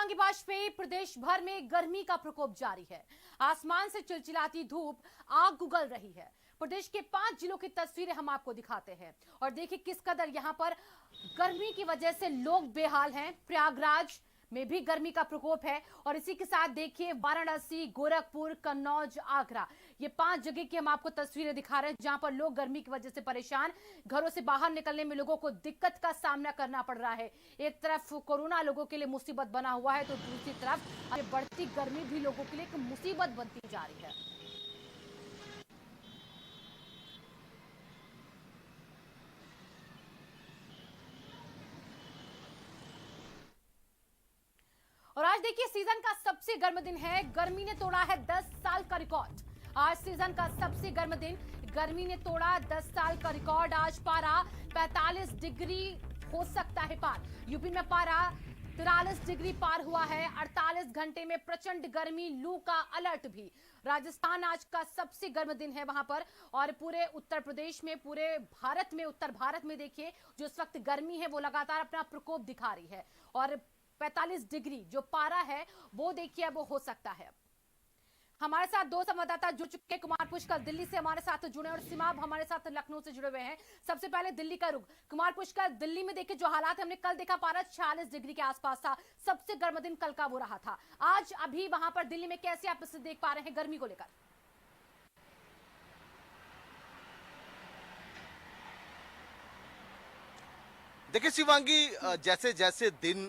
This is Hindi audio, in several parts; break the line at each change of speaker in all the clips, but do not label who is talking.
शिवांगी वाजपेयी, प्रदेश भर में गर्मी का प्रकोप जारी है। आसमान से चिलचिलाती धूप आग उगल रही है। प्रदेश के 5 जिलों की तस्वीरें हम आपको दिखाते हैं और देखिए किस कदर यहां पर गर्मी की वजह से लोग बेहाल हैं। प्रयागराज में भी गर्मी का प्रकोप है और इसी के साथ देखिए वाराणसी, गोरखपुर, कन्नौज, आगरा, ये 5 जगह की हम आपको तस्वीरें दिखा रहे हैं जहां पर लोग गर्मी की वजह से परेशान, घरों से बाहर निकलने में लोगों को दिक्कत का सामना करना पड़ रहा है। एक तरफ कोरोना लोगों के लिए मुसीबत बना हुआ है तो दूसरी तरफ ये बढ़ती गर्मी भी लोगों के लिए एक मुसीबत बनती जा रही है। और आज देखिए सीजन का सबसे गर्म दिन है। गर्मी ने तोड़ा है 10 साल का रिकॉर्ड। आज सीजन का सबसे गर्म दिन, गर्मी ने तोड़ा 10 साल का रिकॉर्ड। आज पारा 45 डिग्री हो सकता है पार। यूपी में पारा 43 डिग्री पार हुआ है। 48 घंटे में प्रचंड गर्मी, लू का अलर्ट भी। राजस्थान आज का सबसे गर्म दिन है वहां पर। और पूरे उत्तर प्रदेश में, पूरे भारत में, उत्तर भारत में देखिए जो इस वक्त गर्मी है वो लगातार अपना प्रकोप दिखा रही है और 45 डिग्री जो पारा है वो देखिए अब हो सकता है। हमारे साथ 2 संवाददाता जुड़ चुके हैं। कुमार पुष्कर दिल्ली से हमारे साथ जुड़े और सिमाब हमारे साथ लखनऊ से जुड़े हुए हैं। सबसे पहले दिल्ली का रुख। कुमार पुष्कर, दिल्ली में देखिए जो हालात है, हमने कल देखा पारा 46 डिग्री के आसपास था, सबसे गर्म दिन कल का वो रहा था। आज अभी वहां पर दिल्ली में कैसे आप इसे देख पा रहे हैं गर्मी को लेकर?
देखिए शिवांगी, जैसे जैसे दिन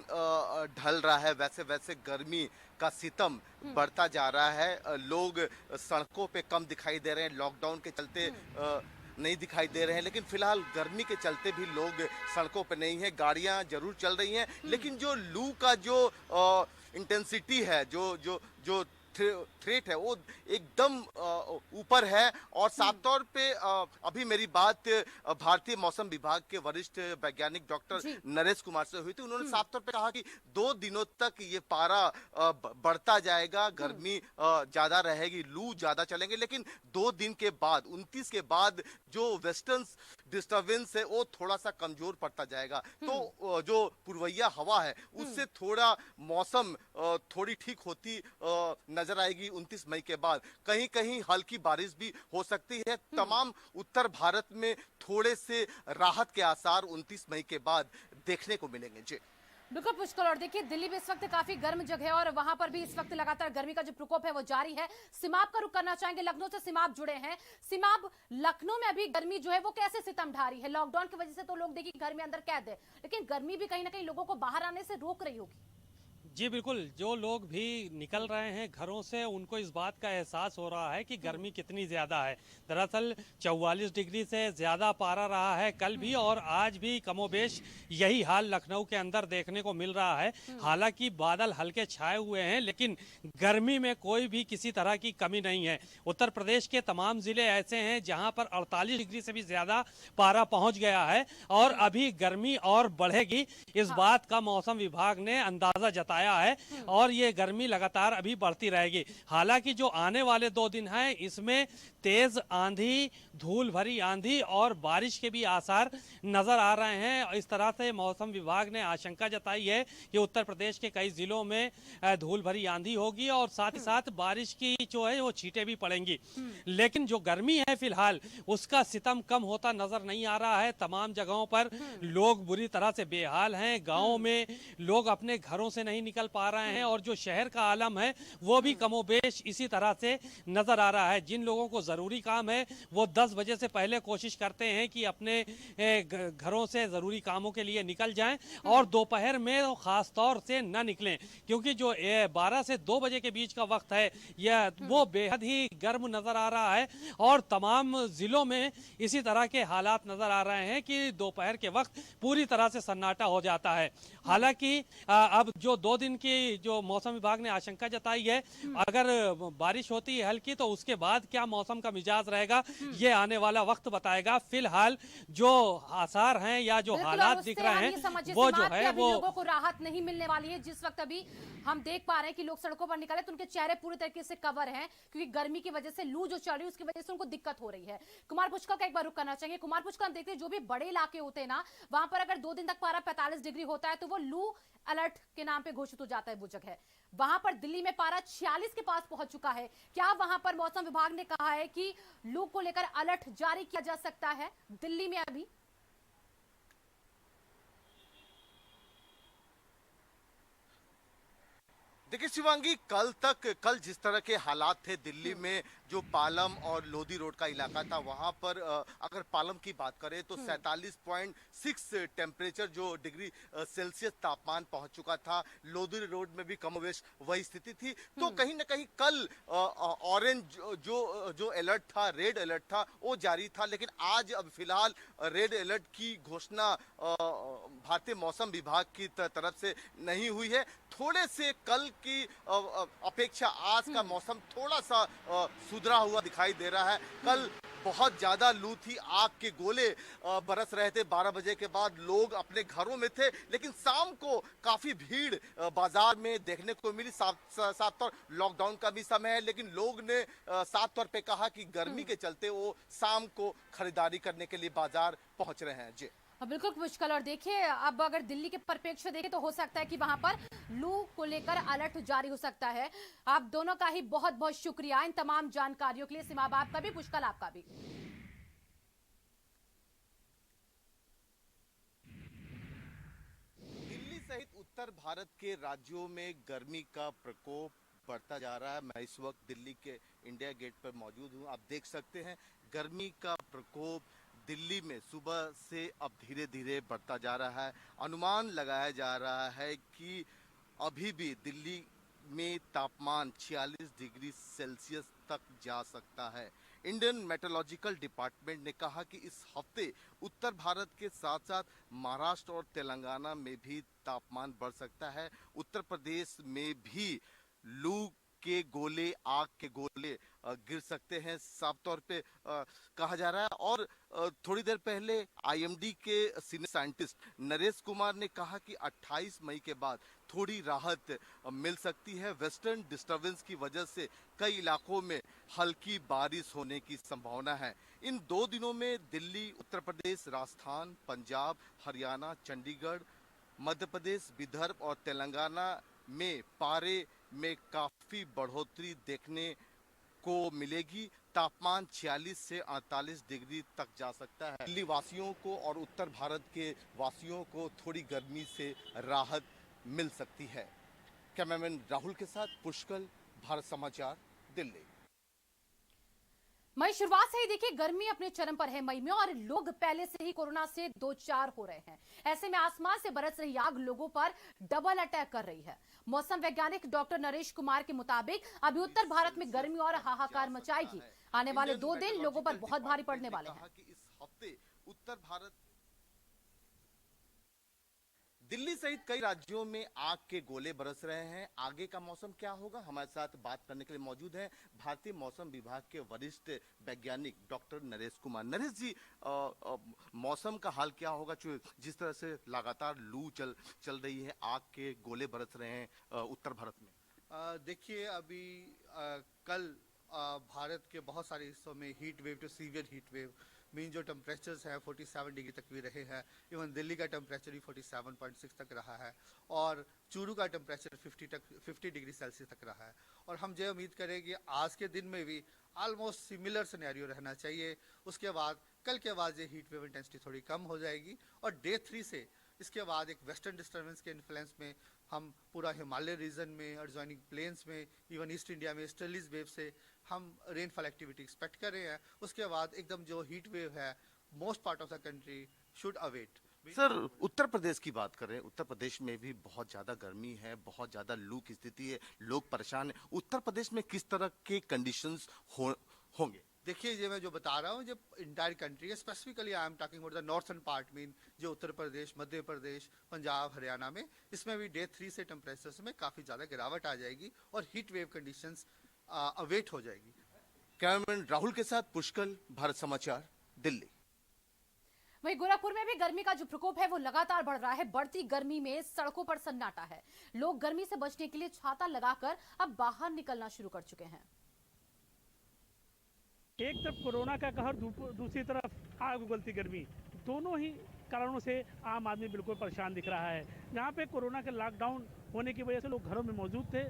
ढल रहा है वैसे वैसे गर्मी का सितम बढ़ता जा रहा है। लोग सड़कों पे कम दिखाई दे रहे हैं, लॉकडाउन के चलते नहीं दिखाई दे रहे हैं, लेकिन फिलहाल गर्मी के चलते भी लोग सड़कों पे नहीं है। गाड़ियां जरूर चल रही हैं, लेकिन जो लू का जो इंटेंसिटी है, जो जो जो थ्रेट है वो एकदम ऊपर है। और साफ तौर पे अभी मेरी बात भारतीय मौसम विभाग के वरिष्ठ वैज्ञानिक डॉक्टर नरेश कुमार से हुई थी। उन्होंने साफ तौर पे कहा कि 2 दिनों तक ये पारा बढ़ता जाएगा, गर्मी ज्यादा रहेगी, लू ज्यादा चलेंगे, लेकिन 2 दिन के बाद 29 के बाद जो वेस्टर्न डिस्टर्बेंस है वो थोड़ा सा कमजोर पड़ता जाएगा। तो जो पूर्वैया हवा है उससे थोड़ा मौसम थोड़ी ठीक होती नजर आएगी। 29 मई के बाद कहीं कहीं हल्की बारिश भी हो सकती है। तमाम उत्तर भारत में थोड़े से राहत के आसार 29 मई के बाद देखने को मिलेंगे। जी
बिल्कुल पुष्कर, और देखिए दिल्ली भी इस वक्त काफी गर्म जगह है और वहां पर भी इस वक्त लगातार गर्मी का जो प्रकोप है वो जारी है। सिमाब का रुख करना चाहेंगे, लखनऊ से सिमाब जुड़े हैं। सिमाब, लखनऊ में अभी गर्मी जो है वो कैसे सितम ढा रही है? लॉकडाउन की वजह से तो लोग देखिए घर में अंदर कैद है, लेकिन गर्मी भी कहीं ना कहीं लोगों को बाहर आने से रोक रही होगी।
जी बिल्कुल, जो लोग भी निकल रहे हैं घरों से उनको इस बात का एहसास हो रहा है कि गर्मी कितनी ज़्यादा है। दरअसल 44 डिग्री से ज़्यादा पारा रहा है कल भी, और आज भी कमोबेश यही हाल लखनऊ के अंदर देखने को मिल रहा है। हालांकि बादल हल्के छाए हुए हैं, लेकिन गर्मी में कोई भी किसी तरह की कमी नहीं है। उत्तर प्रदेश के तमाम ज़िले ऐसे हैं जहाँ पर 48 डिग्री से भी ज़्यादा पारा पहुँच गया है और अभी गर्मी और बढ़ेगी, इस बात का मौसम विभाग ने अंदाज़ा जताया है और ये गर्मी लगातार अभी बढ़ती रहेगी। हालांकि जो आने वाले 2 दिन हैं इसमें तेज आंधी, धूल भरी आंधी और बारिश के भी आसार नजर आ रहे हैं। इस तरह से मौसम विभाग ने आशंका जताई है कि उत्तर प्रदेश के कई जिलों में धूल भरी आंधी होगी और साथ ही साथ बारिश की जो है वो छींटें भी पड़ेंगी। लेकिन जो गर्मी है फिलहाल उसका सितम कम होता नजर नहीं आ रहा है। तमाम जगहों पर लोग बुरी तरह से बेहाल हैं। गाँव में लोग अपने घरों से नहीं निकल पा रहे हैं और जो शहर का आलम है वो भी कमोबेश इसी तरह से नजर आ रहा है। जिन लोगों को जरूरी काम है वो 10 बजे से पहले कोशिश करते हैं कि अपने घरों से जरूरी कामों के लिए निकल जाएं और दोपहर में खास तौर से न निकलें, क्योंकि जो 12 से 2 बजे के बीच का वक्त है यह वो बेहद ही गर्म नजर आ रहा है और तमाम जिलों में इसी तरह के हालात नजर आ रहे हैं कि दोपहर के वक्त पूरी तरह से सन्नाटा हो जाता है। हालांकि अब जो 2 दिन की जो मौसम विभाग ने आशंका जताई है, अगर बारिश होती है हल्की तो उसके बाद क्या मौसम का मिजाज रहेगा ये आने वाला वक्त बताएगा। फिलहाल जो आसार हैं या जो हालात दिख रहे हैं वो जो है वो
लोगों को राहत नहीं मिलने वाली है। जिस वक्त अभी हम देख पा रहे हैं कि लोग सड़कों पर निकले तो उनके चेहरे पूरी तरीके से कवर हैं, क्योंकि गर्मी की वजह से लू जो चल रही है उसकी वजह से उनको दिक्कत हो रही है। कुमार पुष्कर का एक बार रुख करना चाहिए। कुमार पुष्कर, हम देखते हैं जो भी बड़े इलाके होते हैं ना, वहां पर अगर 2 दिन तक पारा 45 डिग्री होता है तो वो लू अलर्ट के नाम पे घोषित हो जाता है वो जगह। वहां पर दिल्ली में पारा 46 के पास पहुंच चुका है। क्या वहां पर मौसम विभाग ने कहा है कि लू को लेकर अलर्ट जारी किया जा सकता है दिल्ली में अभी?
देखिए शिवांगी, कल जिस तरह के हालात थे दिल्ली में, जो पालम और लोधी रोड का इलाका था वहां पर अगर पालम की बात करें तो 47.6 टेम्परेचर जो डिग्री सेल्सियस तापमान पहुंच चुका था। लोधी रोड में भी कमोवेश वही स्थिति थी। तो कहीं ना कहीं कल ऑरेंज जो अलर्ट था, रेड अलर्ट था, वो जारी था। लेकिन आज अब फिलहाल रेड अलर्ट की घोषणा भारतीय मौसम विभाग की तरफ से नहीं हुई है। थोड़े से कल की अपेक्षा आज का मौसम थोड़ा सा सुधरा हुआ दिखाई दे रहा है। कल बहुत ज्यादा लू थी, आग के गोले बरस रहे थे। 12 बजे के बाद लोग अपने घरों में थे, लेकिन शाम को काफी भीड़ बाजार में देखने को मिली। साफ तौर लॉकडाउन का भी समय है, लेकिन लोग ने साफ तौर पे कहा कि गर्मी के चलते वो शाम को खरीदारी करने के लिए बाजार पहुंच रहे हैं। जी
बिल्कुल पुष्कर, और देखिए अब अगर दिल्ली के परिप्रेक्ष्य में देखें तो हो सकता है कि वहां पर लू को लेकर अलर्ट जारी हो सकता है। आप दोनों का ही बहुत बहुत शुक्रिया इन तमाम जानकारियों के लिए। सीमा आपका भी, पुष्कर आपका भी।
दिल्ली सहित उत्तर भारत के राज्यों में गर्मी का प्रकोप बढ़ता जा रहा है। मैं इस वक्त दिल्ली के इंडिया गेट पर मौजूद हूं। आप देख सकते हैं गर्मी का प्रकोप दिल्ली में सुबह से अब धीरे धीरे बढ़ता जा रहा है। अनुमान लगाया जा रहा है कि अभी भी दिल्ली में तापमान 46 डिग्री सेल्सियस तक जा सकता है। इंडियन मेट्रोलॉजिकल डिपार्टमेंट ने कहा कि इस हफ्ते उत्तर भारत के साथ साथ महाराष्ट्र और तेलंगाना में भी तापमान बढ़ सकता है। उत्तर प्रदेश में भी लू के गोले, आग के गोले गिर सकते हैं, साफ तौर पे कहा जा रहा है। और थोड़ी देर पहले आईएमडी के सीनियर साइंटिस्ट नरेश कुमार ने कहा कि 28 मई के बाद थोड़ी राहत मिल सकती है। वेस्टर्न डिस्टर्बेंस की वजह से कई इलाकों में हल्की बारिश होने की संभावना है। इन 2 दिनों में दिल्ली, उत्तर प्रदेश, राजस्थान, पंजाब, हरियाणा, चंडीगढ़, मध्य प्रदेश, विदर्भ और तेलंगाना में पारे में काफी बढ़ोतरी देखने को मिलेगी। तापमान 46 से 48 डिग्री तक जा सकता है। दिल्ली वासियों को और उत्तर भारत के वासियों को थोड़ी गर्मी से राहत मिल सकती है। कैमरामैन राहुल के साथ पुष्कर, भारत समाचार, दिल्ली।
मई शुरुआत से ही देखिए गर्मी अपने चरम पर है मई में, और लोग पहले से ही कोरोना से दो चार हो रहे हैं। ऐसे में आसमान से बरस रही आग लोगों पर डबल अटैक कर रही है। मौसम वैज्ञानिक डॉक्टर नरेश कुमार के मुताबिक अभी उत्तर भारत में गर्मी और हाहाकार मचाएगी। आने वाले 2 दिन लोगों पर बहुत भारी पड़ने वाले हैं।
इस हफ्ते उत्तर भारत, दिल्ली सहित कई राज्यों में आग के गोले बरस रहे हैं। आगे का मौसम क्या होगा, हमारे साथ बात करने के लिए मौजूद हैं भारतीय मौसम विभाग के वरिष्ठ वैज्ञानिक डॉक्टर नरेश कुमार। नरेश जी, मौसम का हाल क्या होगा जिस तरह से लगातार लू चल रही है, आग के गोले बरस रहे हैं उत्तर भारत में?
देखिए अभी कल भारत के बहुत सारे हिस्सों में heat wave to severe heat wave mean जो टेम्परेचर्स हैं 47 डिग्री तक भी रहे हैं। इवन दिल्ली का टेम्परेचर भी 47.6 तक रहा है, और चूरू का टेम्परेचर 50 डिग्री सेल्सियस तक रहा है। और हम ये उम्मीद करें कि आज के दिन में भी ऑलमोस्ट सिमिलर सिनेरियो रहना चाहिए। उसके बाद कल के बाद ये हीट वेव इंटेंसिटी थोड़ी कम हो जाएगी, और डे 3 से इसके बाद एक वेस्टर्न डिस्टर्बेंस के इन्फ्लुएंस में हम पूरा हिमालय रीजन में और ज्वाइनिंग प्लेन्स में, इवन ईस्ट इंडिया में स्टेलिस वेव से हम रेनफॉल एक्टिविटी एक्सपेक्ट कर रहे हैं। उसके बाद एकदम जो हीट वेव है most part of the country should await.
Sir, Uttar Pradesh की बात करें, उत्तर प्रदेश में भी बहुत ज्यादा गर्मी है, बहुत ज्यादा लू की स्थिति है, लोग परेशान हैं। उत्तर प्रदेश में किस तरह के कंडीशंस होंगे?
देखिए ये मैं जो बता रहा हूँ, जो इंटायर कंट्री है, specifically I am talking about the northern part, mean जो उत्तर प्रदेश, मध्य प्रदेश, पंजाब, हरियाणा में, इसमें भी डे 3 से टेम्परेचर्स में काफी ज्यादा गिरावट आ जाएगी और हीट वेव कंडीशंस अवेट हो जाएगी।
कैमरामैन राहुल के साथ पुष्कर, भारत समाचार, दिल्ली।
वहीं गोरखपुर में भी गर्मी का जो प्रकोप है वो लगातार बढ़ रहा है। बढ़ती गर्मी में सड़कों पर सन्नाटा है। लोग गर्मी से बचने के लिए छाता लगाकर अब बाहर निकलना शुरू कर चुके हैं।
एक तरफ कोरोना का कहर, दूसरी तरफ आग उगलती गर्मी, दोनों ही कारणों से आम आदमी बिल्कुल परेशान दिख रहा है। जहाँ पे कोरोना के लॉकडाउन होने की वजह से लोग घरों में मौजूद थे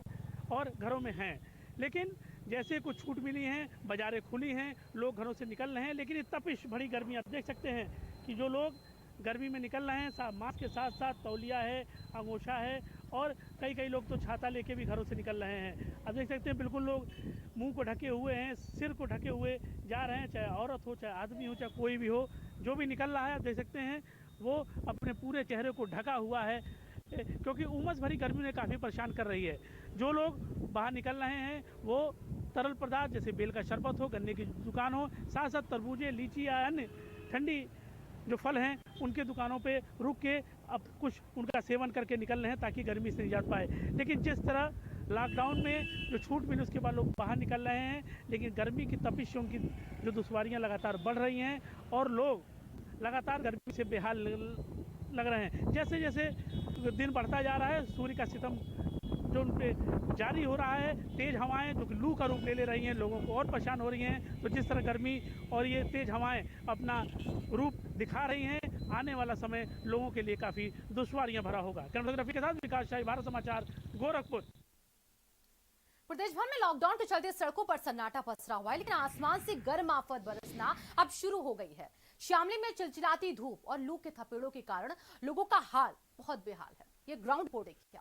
और घरों में हैं, लेकिन जैसे कुछ छूट मिली हैं, बाज़ारें खुली हैं, लोग घरों से निकल रहे हैं, लेकिन ये तपिश भरी गर्मी आप देख सकते हैं कि जो लोग गर्मी में निकल रहे हैं, मास्क के साथ साथ तौलिया है, अंगोछा है और कई लोग तो छाता लेके भी घरों से निकल रहे हैं। आप देख सकते हैं बिल्कुल लोग मुंह को ढके हुए हैं, सिर को ढके हुए जा रहे हैं, चाहे औरत हो, चाहे आदमी हो, चाहे कोई भी हो, जो भी निकल रहा है आप देख सकते हैं वो अपने पूरे चेहरे को ढका हुआ है, क्योंकि उमस भरी गर्मी ने काफ़ी परेशान कर रही है। जो लोग बाहर निकल रहे हैं वो तरल पदार्थ जैसे बेल का शरबत हो, गन्ने की दुकान हो, साथ साथ तरबूजे, लीची या अन्य ठंडी जो फल हैं उनके दुकानों पे रुक के अब कुछ उनका सेवन करके निकल रहे हैं ताकि गर्मी से निजात पाए। लेकिन जिस तरह लॉकडाउन में जो छूट मिली उसके बाद लोग बाहर निकल रहे हैं, लेकिन गर्मी की तपिशों की जो दुश्वारियां लगातार बढ़ रही हैं और लोग लगातार गर्मी से बेहाल लग रहे हैं। जैसे जैसे दिन बढ़ता जा रहा है, सूर्य का सितम जो उन पे जारी हो रहा है, तेज़ हवाएं जो कि लू का रूप ले ले रही हैं, लोगों को और परेशान हो रही हैं। तो जिस तरह गर्मी और ये तेज़ हवाएं अपना रूप दिखा रही हैं, आने वाला समय लोगों के लिए काफ़ी दुश्वारियां भरा होगा। कैमराग्राफी के साथ विकास शाही, भारत समाचार, गोरखपुर।
प्रदेश भर में लॉकडाउन के चलते सड़कों पर सन्नाटा पसरा हुआ है, लेकिन आसमान से गर्म आफत बरसना अब शुरू हो गई है। शामली में चिलचिलाती धूप और लू के थपेड़ों के कारण लोगों का हाल बहुत बेहाल है। ये ग्राउंड रिपोर्ट देखिए।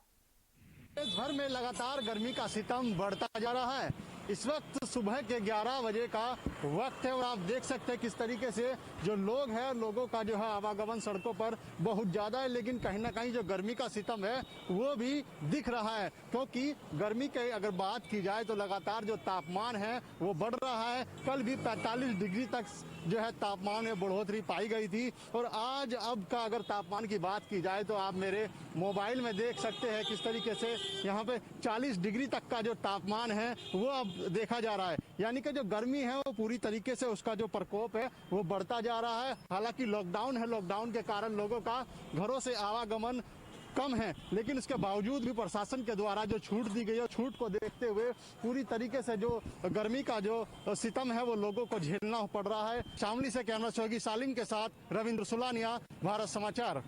देश भर में लगातार गर्मी का सितम बढ़ता जा रहा है। इस वक्त सुबह के 11 बजे का वक्त है और आप देख सकते हैं किस तरीके से जो लोग हैं, लोगों का जो है आवागमन सड़कों पर बहुत ज्यादा है, लेकिन कहीं ना कहीं जो गर्मी का सितम है वो भी दिख रहा है। क्योंकि गर्मी की अगर बात की जाए तो लगातार जो तापमान है वो बढ़ रहा है। कल भी 45 डिग्री तक जो है तापमान में बढ़ोतरी पाई गई थी और आज अब का अगर तापमान की बात की जाए तो आप मेरे मोबाइल में देख सकते हैं किस तरीके से यहाँ पे 40 डिग्री तक का जो तापमान है वो अब देखा जा रहा है। यानी कि जो गर्मी है वो पूरी तरीके से उसका जो प्रकोप है वो बढ़ता जा रहा है। हालांकि लॉकडाउन है, लॉकडाउन के कारण लोगों का घरों से आवागमन कम है, लेकिन इसके बावजूद भी प्रशासन के द्वारा जो छूट दी गई है, छूट को देखते हुए पूरी तरीके से जो गर्मी का जो सितम है वो लोगों को झेलना पड़ रहा है। शामली से कैमरा सहयोगी सालिम के साथ रविंद्र सुलानिया, भारत समाचार।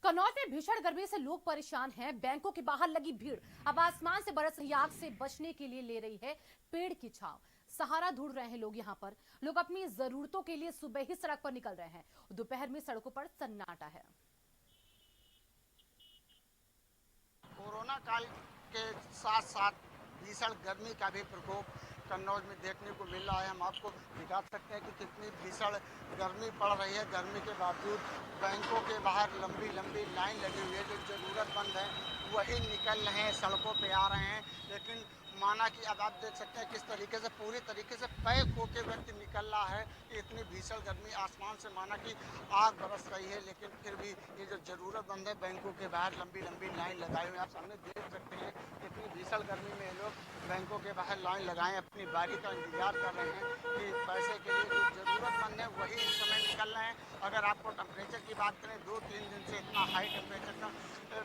कन्नौज में भीषण गर्मी से लोग परेशान हैं। बैंकों के बाहर लगी भीड़ अब आसमान से बरस रही आग से बचने के लिए ले रही है पेड़ की छांव। सहारा ढूंढ रहे हैं लोग। यहाँ पर लोग अपनी जरूरतों के लिए सुबह ही सड़क पर निकल रहे हैं। दोपहर में सड़कों पर सन्नाटा है।
कोरोना काल के साथ साथ भीषण गर्मी का भी प्रकोप कन्नौज में देखने को मिल रहा है। हम आपको दिखा सकते हैं कि कितनी भीषण गर्मी पड़ रही है। गर्मी के बावजूद बैंकों के बाहर लंबी लंबी लाइन लगी हुई है। जो ज़रूरतमंद हैं वही निकल रहे हैं, सड़कों पे आ रहे हैं। लेकिन माना कि अब आप देख सकते हैं किस तरीके से पूरी तरीके से पैक होकर व्यक्ति निकल रहा है। इतनी भीषण गर्मी, आसमान से माना कि आग बरस रही है, लेकिन फिर भी ये जो ज़रूरतमंद है बैंकों के बाहर लंबी लंबी लाइन लगाए हुए हैं। आप सामने देख सकते हैं कितनी भीषण गर्मी में लोग बैंकों के बाहर लाइन लगाए अपनी बारी का इंतजार कर रहे हैं कि पैसे के लिए जो ज़रूरतमंद है वही इस समय निकल रहे हैं। अगर आपको टेम्परेचर की बात करें, 2-3 दिन से इतना हाई टेम्परेचर था,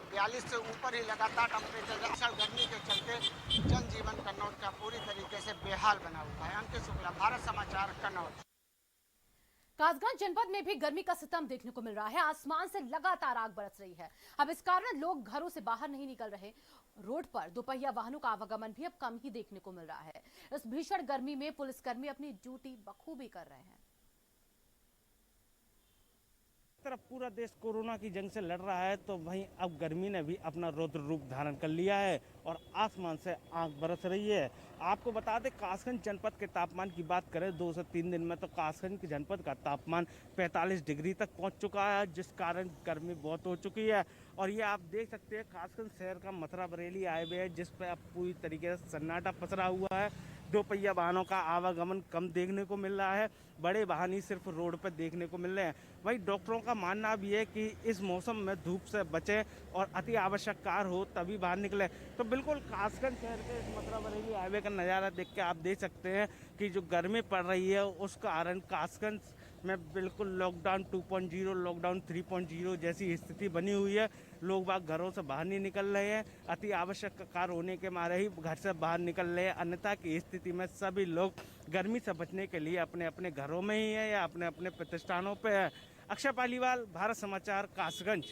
42 से ऊपर ही लगातार टेम्परेचर। भीषण गर्मी के चलते जनजीवन कन्नौज का पूरी तरीके से बेहाल बना हुआ है। अंकित शुक्ला, भारत समाचार, कन्नौज।
कासगंज जनपद में भी गर्मी का सितम देखने को मिल रहा है। आसमान से लगातार आग बरस रही है। अब इस कारण लोग घरों से बाहर नहीं निकल रहे। रोड पर दोपहिया वाहनों का आवागमन भी अब कम ही देखने को मिल रहा है। इस भीषण गर्मी में पुलिसकर्मी अपनी ड्यूटी बखूबी कर रहे हैं।
तरफ पूरा देश कोरोना की जंग से लड़ रहा है तो वहीं अब गर्मी ने भी अपना रौद्र रूप धारण कर लिया है और आसमान से आग बरस रही है। आपको बता दें, कासगंज जनपद के तापमान की बात करें 2 से 3 दिन में तो कासगंज के जनपद का तापमान 45 डिग्री तक पहुंच चुका है, जिस कारण गर्मी बहुत हो चुकी है। और ये आप देख सकते हैं कासगंज शहर का मथुरा बरेली हाईवे है, जिस पर अब पूरी तरीके से सन्नाटा पसरा हुआ है। दोपहिया वाहनों का आवागमन कम देखने को मिल रहा है, बड़े वाहन ही सिर्फ रोड पर देखने को मिल रहे हैं। वहीं डॉक्टरों का मानना भी है कि इस मौसम में धूप से बचें और अति आवश्यक कार्य हो तभी बाहर निकले। तो बिल्कुल कासगंज शहर के इस मथुरा बरेली हाईवे का नज़ारा देख के आप देख सकते हैं कि जो गर्मी पड़ रही है उस कारण कासगंज में बिल्कुल लॉकडाउन 2.0, लॉकडाउन 3.0 जैसी स्थिति बनी हुई है। लोग बाग घरों से बाहर नहीं निकल रहे हैं, अति आवश्यक कार्य होने के मारे ही घर से बाहर निकल रहे हैं। अन्यथा की स्थिति में सभी लोग गर्मी से बचने के लिए अपने अपने घरों में ही है या अपने अपने प्रतिष्ठानों पे है। अक्षय पालीवाल, भारत समाचार, कासगंज।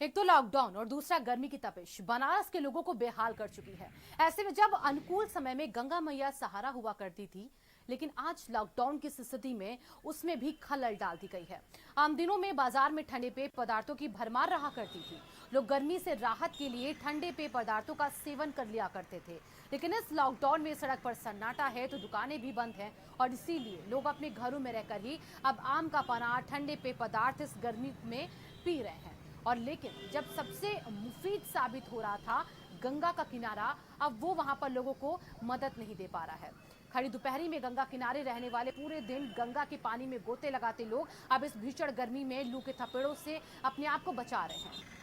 एक तो लॉकडाउन और दूसरा गर्मी की तपिश बनारस के लोगों को बेहाल कर चुकी है। ऐसे में जब अनुकूल समय में गंगा मैया सहारा हुआ करती थी, लेकिन आज लॉकडाउन की स्थिति में उसमें भी खलल डाल दी गई है। आम दिनों में बाजार में ठंडे पेय पदार्थों की भरमार रहा करती थी। लोग गर्मी से राहत के लिए ठंडे पेय पदार्थों का सेवन कर लिया करते थे, लेकिन इस लॉकडाउन में सड़क पर सन्नाटा है तो दुकानें भी बंद हैं और इसीलिए लोग अपने घरों में रहकर ही अब आम का पन्ना, ठंडे पेय पदार्थ इस गर्मी में पी रहे हैं। और लेकिन जब सबसे मुफीद साबित हो रहा था गंगा का किनारा, अब वो वहां पर लोगों को मदद नहीं दे पा रहा है। खड़ी दोपहरी में गंगा किनारे रहने वाले पूरे दिन गंगा के पानी में गोते लगाते लोग अब इस भीषण गर्मी में लू के थपेड़ों से अपने आप को बचा रहे हैं।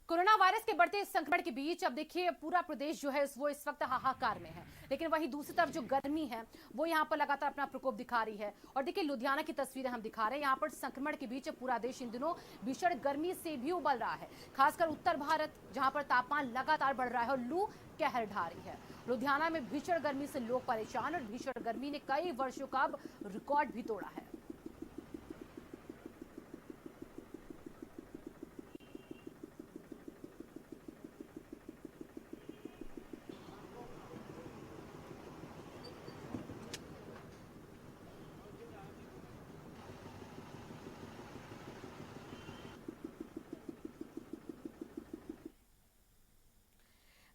कोरोना वायरस के बढ़ते संक्रमण के बीच अब देखिए पूरा प्रदेश जो है वो इस वक्त हाहाकार में है, लेकिन वहीं दूसरी तरफ जो गर्मी है वो यहाँ पर लगातार अपना प्रकोप दिखा रही है। और देखिए लुधियाना की तस्वीरें हम दिखा रहे हैं। यहाँ पर संक्रमण के बीच पूरा देश इन दिनों भीषण गर्मी से भी उबल रहा है, खासकर उत्तर भारत जहाँ पर तापमान लगातार बढ़ रहा है और लू कहर ढा रही है। लुधियाना में भीषण गर्मी से लोग परेशान और भीषण गर्मी ने कई वर्षों का अब रिकॉर्ड भी तोड़ा है।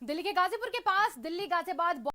दिल्ली के गाजीपुर के पास दिल्ली गाजियाबाद